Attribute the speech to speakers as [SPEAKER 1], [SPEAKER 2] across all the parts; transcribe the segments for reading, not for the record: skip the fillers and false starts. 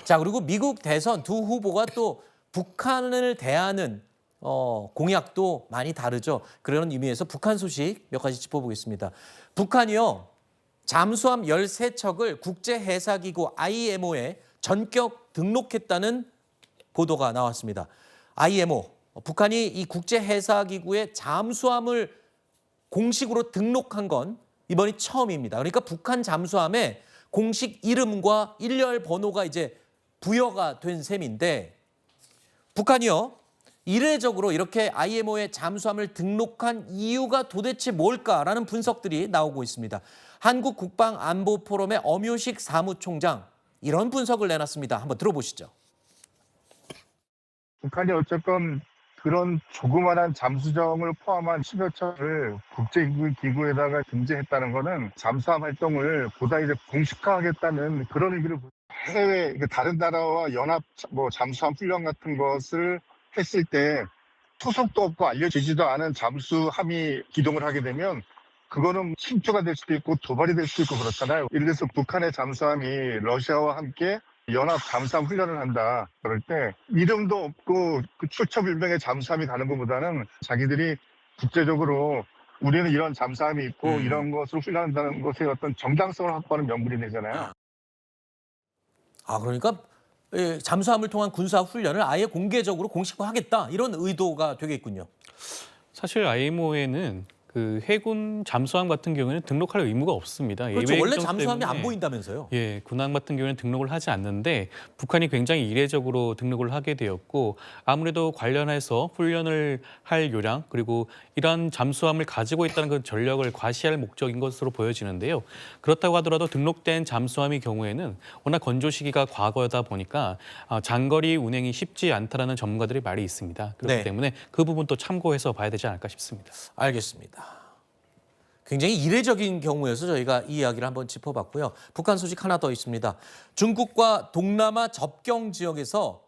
[SPEAKER 1] 자, 그리고 미국 대선 두 후보가 또 북한을 대하는 공약도 많이 다르죠. 그런 의미에서 북한 소식 몇 가지 짚어보겠습니다. 북한이요, 잠수함 13척을 국제해사기구 IMO에 전격 등록했다는 보도가 나왔습니다. IMO, 북한이 이 국제해사기구에 잠수함을 공식으로 등록한 건 이번이 처음입니다. 그러니까 북한 잠수함에 공식 이름과 일렬 번호가 이제 부여가 된 셈인데, 북한이요, 이례적으로 이렇게 IMO에 잠수함을 등록한 이유가 도대체 뭘까라는 분석들이 나오고 있습니다. 한국국방안보포럼의 엄효식 사무총장, 이런 분석을 내놨습니다. 한번 들어보시죠.
[SPEAKER 2] 북한이 어쨌건 그런 조그만한 잠수정을 포함한 10여 척을 국제기구에다가 등재했다는 것은 잠수함 활동을 보다 이제 공식화하겠다는 그런 의미를 해외 다른 나라와 연합 잠수함 훈련 같은 것을 했을 때 소속도 없고 알려지지도 않은 잠수함이 기동을 하게 되면 그거는 침투가 될 수도 있고 도발이 될 수도 있고 그렇잖아요. 예를 들어서 북한의 잠수함이 러시아와 함께 연합 잠수함 훈련을 한다. 그럴 때 이름도 없고 그 출처불명의 잠수함이 가는 것보다는 자기들이 국제적으로 우리는 이런 잠수함이 있고 이런 것을 훈련한다는 것의 어떤 정당성을 확보하는 명분이 되잖아요.
[SPEAKER 1] 그러니까 잠수함을 통한 군사 훈련을 아예 공개적으로 공식화하겠다, 이런 의도가 되겠군요.
[SPEAKER 3] 사실 IMO에는 그 해군 잠수함 같은 경우에는 등록할 의무가 없습니다.
[SPEAKER 1] 그렇죠.
[SPEAKER 3] 예외
[SPEAKER 1] 원래
[SPEAKER 3] 규정
[SPEAKER 1] 잠수함이
[SPEAKER 3] 때문에,
[SPEAKER 1] 안 보인다면서요.
[SPEAKER 3] 예, 군함 같은 경우에는 등록을 하지 않는데 북한이 굉장히 이례적으로 등록을 하게 되었고, 아무래도 관련해서 훈련을 할 요량, 그리고 이러한 잠수함을 가지고 있다는 그 전력을 과시할 목적인 것으로 보여지는데요. 그렇다고 하더라도 등록된 잠수함의 경우에는 워낙 건조 시기가 과거다 보니까 장거리 운행이 쉽지 않다라는 전문가들의 말이 있습니다. 그렇기
[SPEAKER 1] 네.
[SPEAKER 3] 때문에 그 부분도 참고해서 봐야 되지 않을까 싶습니다.
[SPEAKER 1] 알겠습니다. 굉장히 이례적인 경우여서 저희가 이 이야기를 한번 짚어봤고요. 북한 소식 하나 더 있습니다. 중국과 동남아 접경 지역에서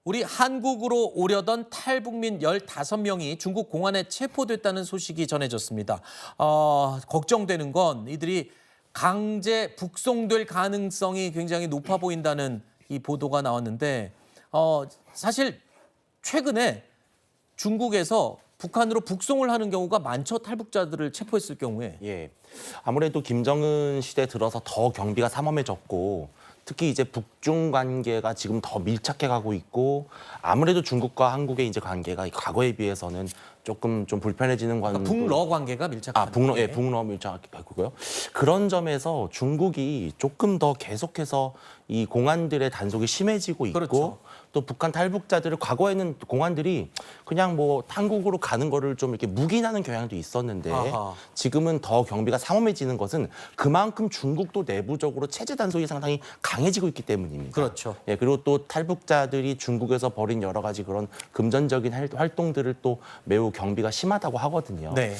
[SPEAKER 1] 우리 한국으로 오려던 탈북민 15명이 중국 공안에 체포됐다는 소식이 전해졌습니다. 걱정되는 건 이들이 강제 북송될 가능성이 굉장히 높아 보인다는 이 보도가 나왔는데, 사실 최근에 중국에서 북한으로 북송을 하는 경우가 많죠. 탈북자들을 체포했을 경우에.
[SPEAKER 4] 예, 아무래도 김정은 시대 들어서 더 경비가 삼엄해졌고, 특히 이제 북중 관계가 지금 더 밀착해 가고 있고, 아무래도 중국과 한국의 이제 관계가 과거에 비해서는 조금 좀 불편해지는 관계.
[SPEAKER 1] 북러 관계가 밀착한.
[SPEAKER 4] 북러 밀착하고요. 그런 점에서 중국이 조금 더 계속해서 이 공안들의 단속이 심해지고 있고,
[SPEAKER 1] 그렇죠.
[SPEAKER 4] 또 북한 탈북자들을 과거에는 공안들이 그냥 뭐 한국으로 가는 거를 좀 이렇게 묵인하는 경향도 있었는데,
[SPEAKER 1] 아하.
[SPEAKER 4] 지금은 더 경비가 삼엄해지는 것은 그만큼 중국도 내부적으로 체제 단속이 상당히 강해지고 있기 때문입니다.
[SPEAKER 1] 그렇죠.
[SPEAKER 4] 예, 그리고 또 탈북자들이 중국에서 벌인 여러 가지 그런 금전적인 활동들을 또 매우 경비가 심하다고 하거든요.
[SPEAKER 1] 네.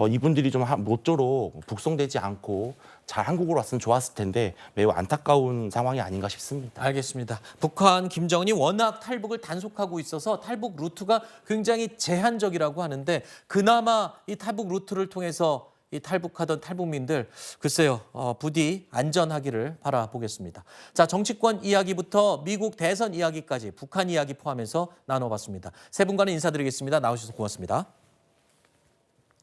[SPEAKER 4] 이분들이 좀 모쪼록 북송되지 않고 잘 한국으로 왔으면 좋았을 텐데 매우 안타까운 상황이 아닌가 싶습니다.
[SPEAKER 1] 알겠습니다. 북한 김정은이 워낙 탈북을 단속하고 있어서 탈북 루트가 굉장히 제한적이라고 하는데, 그나마 이 탈북 루트를 통해서 이 탈북하던 탈북민들, 글쎄요, 부디 안전하기를 바라보겠습니다. 자, 정치권 이야기부터 미국 대선 이야기까지 북한 이야기 포함해서 나눠봤습니다. 세 분과는 인사드리겠습니다. 나오셔서 고맙습니다.